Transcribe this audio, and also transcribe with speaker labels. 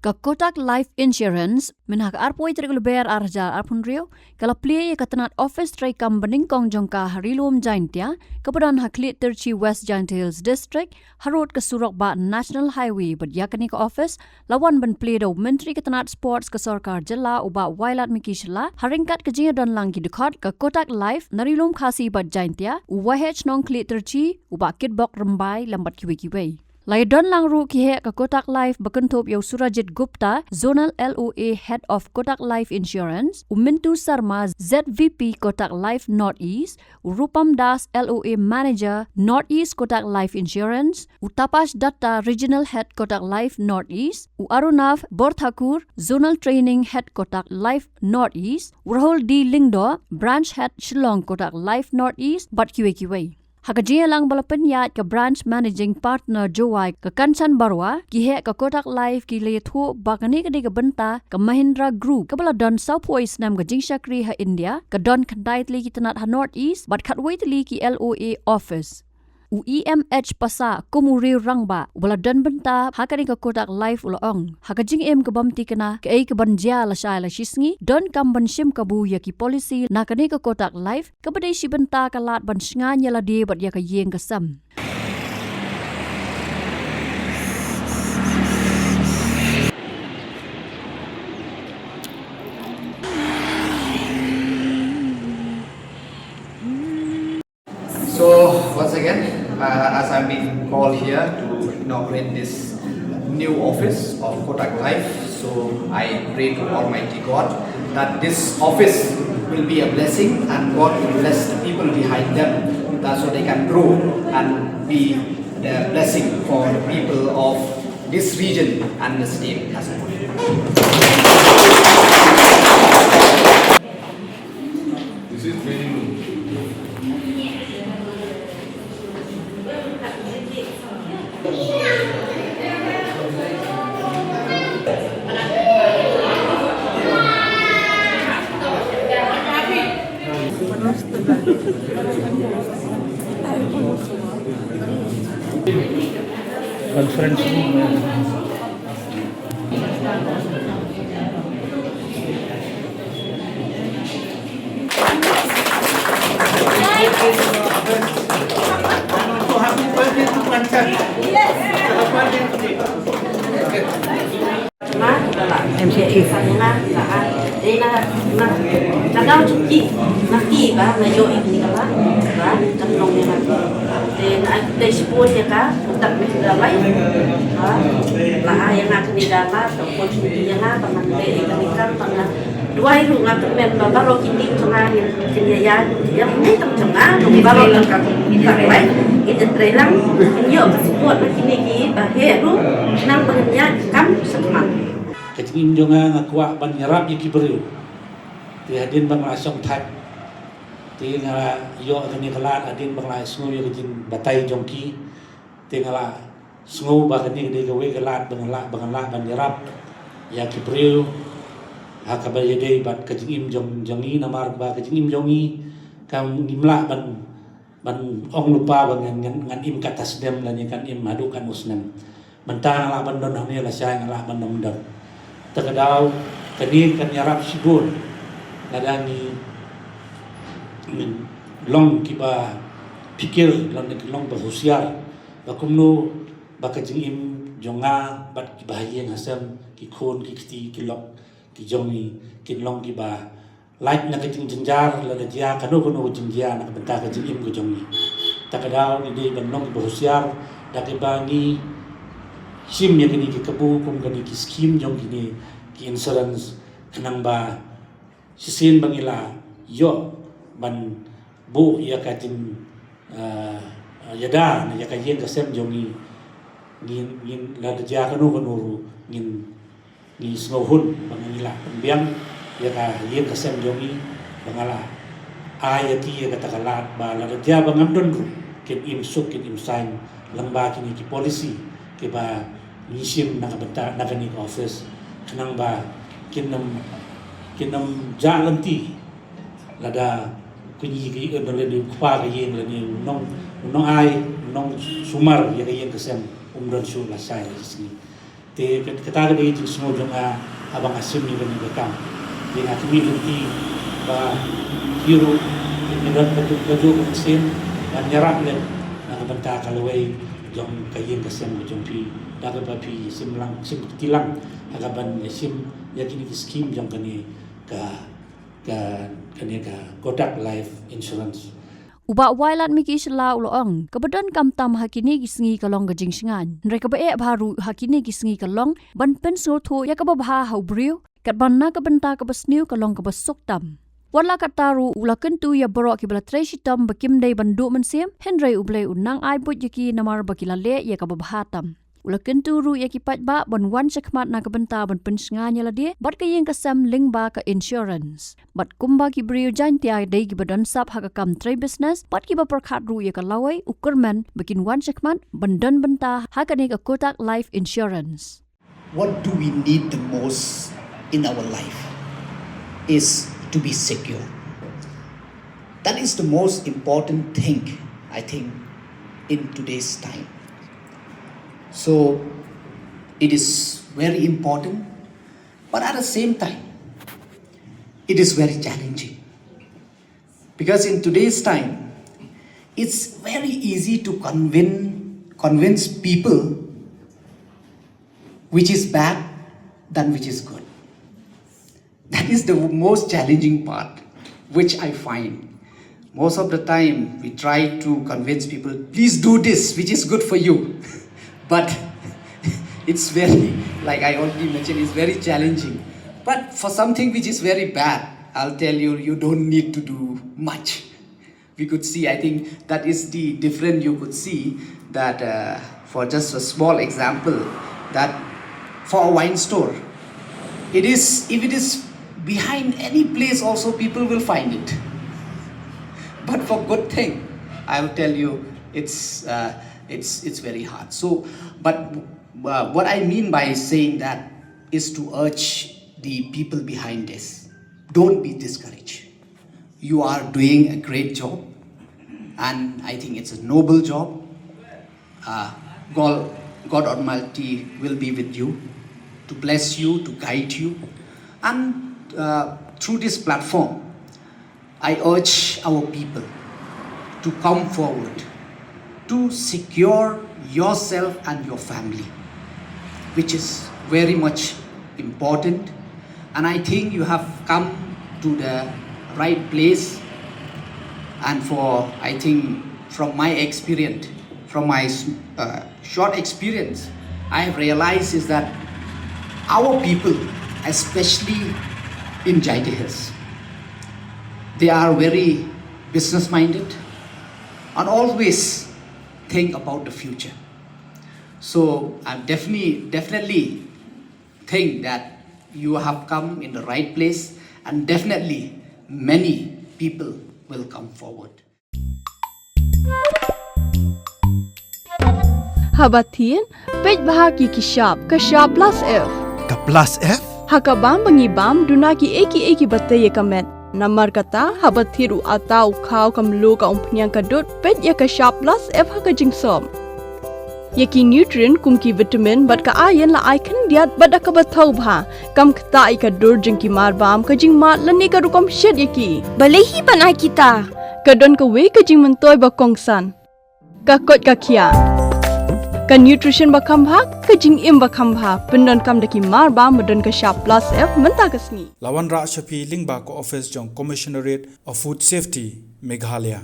Speaker 1: ka Kotak Life Insurance minhak arpoi tergleber arja arpunrio kala Plie katanat Ophis tray kambaning kong jongka Rilum Jaiñtia kepadan Khliehtyrshi West Jaiñtia Hills District harut ke surok ba National Highway bedyakani ke Ophis lawan ben Plie do Menteri Katanat Sports ke Sarkar Jela uba wailat mikishla haringkat ke jia dan langki dekat ke Kotak Life narilum khasi bad Jaiñtia UYH nong Khliehtyrshi uba kitbok rembai lambat kiwi-kiwi. Laidon lang ru kihe ke Kotak Life berkentup yau Surajit Gupta, Zonal LOA Head of Kotak Life Insurance, Mintu Sarma, ZVP Kotak Life Northeast, Rupam Das LOA Manager, Northeast Kotak Life Insurance, Tapash Datta Regional Head Kotak Life Northeast, Arunav Borthakur, Zonal Training Head Kotak Life Northeast, Rahul D. Lingdo, Branch Head Shillong Kotak Life Northeast, Bat QAQA. Hakajia lang balapenyat ke branch managing partner Jowai ke Kanchan Barwa kihe ke Kotak Life ki lethu bakani ke benta ke Mahindra Group ke bala don Southwest nam ke Jaiñtia ha India ke don kandai tli ki tanat ha North East bat khatwai tli ki LOA Office UEMH pasa kumuri rangba bala don benta hakani ke Kotak Life uloong hakajing ke bamti kena ke ai ke banjia la shai la shisngi don kam ban shim kabu ya ki policy nakani ke Kotak Life ke badai si benta kalat ban snganya la di bat ya ke yeng ke sam.
Speaker 2: So once again, as I'm being called here to inaugurate this new office of Kotak Life, so I pray to Almighty God that this office will be a blessing and God will bless the people behind them, that so they can grow and be the blessing for the people of this region and the state as well.
Speaker 3: This is training room.
Speaker 4: Conference room.
Speaker 2: So happy birthday to Kanchan. Yes. Happy birthday today.
Speaker 5: MCA sana lah, dia nak tahu cuci, nak tiba, nak jauh ini kan, kan, cenderung ni kan, dia nak telepon dia kan, tak bisa lain, lah yang nak ni dapat, ataupun cuci yang nak, teman dia ikan tengah dua itu nak member baru kita tengah yang kenyayan, yang ini tengah, baru tengah kita lain, kita terang, dia support macam ni, bahaya tu, nang pengennya kan semangat.
Speaker 4: Kecing jonga ngakwa ban nyerap yaki beriu. Ti hadin bang lasong thak. Ti ngala yo tani kala hadin bang la sngu yo kecing batai jongki. Ti ngala sngu ba kani de gawe galat bang la ban nyerap yaki beriu. Hakaba yede bat kecing jongi namar ba kecing jongi kam nimla ban ong lupa bang ngan im katas dem lan kan im hadukan usnam. Mentang la ban don hamnya la syai ngala ban dom dom. Terkadau kini kan nyarap sibul ladani long kiba pikir long berhusiar bakumnu bakajing jonga bat kibahaya ngasam kikon kikti kilok kijongi kinlong kiba like na kajing jenjar ladadia kanu jenjar nak benta kajing kujongi terkadau ini benong berhusiar dakibangi sim yang kini kebu kum kini skim jong kini ki insurance kenang ba sisin bangila yo ban bu ya katin yada na ya kayen kasem jongi ngin la ja kanu ngin ni snohun bangila biang ya ka yen kasem jongi bangala ayati ya katakalat ba la ja bangamdon kin im suk kin im sign lamba kini ki policy kiba nisim nakabenta nakani office kanang ba kinam jalan ti lada kunyi ki le ni kwa ka yen le ni nong ai nong sumar ya ka yen kasem umron su la sai sini te kata ga jing semua jonga abang asim ni bani bekam dengan community ba hero dengan betul sim dan nyerap le nak benta kalawai jong kayin kasem jong pi daga ba pi sim tilang agaban sim yakini scheme jong kani ka Kotak life insurance.
Speaker 1: Uba wailat miki isla uloong, kebedan kam tam hakini gisengi kalong gajing singan. Mereka bae baru hakini gisengi kalong, ban pensul tu ya kababha hau briu, kat banna kabenta kabasniu kalong kabasok tam. Wala kataru ula kentu ya borok kibala treshi tam bakim day banduk mensim, Henry ublay unang aibut yaki namar bakila le ya kababha tam. Ula kentu ru ya kipat ba ban wan sekmat na kabenta ban pensengan yala dia, bat kayeng kasam ling ba ka insurance. Bat kumba ki brio Jaiñtia day ki badan sap hakakam tray business, bat ki ba perkat ru ya kalawai ukurman bakin wan sekmat bandan benta hakane ka Kotak life insurance.
Speaker 6: What do we need the most in our life is to be secure. That is the most important thing, I think, in today's time. So it is very important, but at the same time, it is very challenging. Because in today's time, it's very easy to convince people which is bad than which is good. That is the most challenging part, which I find. Most of the time, we try to convince people, please do this, which is good for you. But it's very, like I already mentioned, it's very challenging. But for something which is very bad, I'll tell you, you don't need to do much. We could see, I think that is the difference you could see that for just a small example, that for a wine store, it is, if it is behind any place also, people will find it. But for good thing, I will tell you, it's very hard. So, but what I mean by saying that is to urge the people behind this, don't be discouraged. You are doing a great job, and I think it's a noble job. God Almighty will be with you, to bless you, to guide you. And through this platform, I urge our people to come forward, to secure yourself and your family, which is very much important. And I think you have come to the right place. And for, I think, from my experience, from my short experience, I have realized is that our people, especially in Jaiñtia, they are very business-minded and always think about the future. So I definitely think that you have come in the right place, and definitely many people will come forward.
Speaker 7: Habatin, pej bahagi kishab, kashab plus F.
Speaker 8: Ka plus F?
Speaker 7: Hakabam bangibam dunaki eki bataye kamet. Namar kata habathiru atau khau kamlu ka umpnyang kadut pej ya kashab plus F hakajing som. Yaki nutrient kumki vitamin bat ka ayan la icon diat bat ka bathau bha kam kta I ka dur jingki marbam ka jing mat lani ka rukom shed yaki. Balehi banai kita. Kadon ka we ka jing mentoy ba kongsan. Ka kot ka kia. Ka nutrition ba kambha ka jing im ba kambha pendon kam daki marbam medon ka sharp plus F menta ka sngi.
Speaker 8: Lawan Ra Shapi Lingba ko Office jong Commissionerate of Food Safety Meghalaya.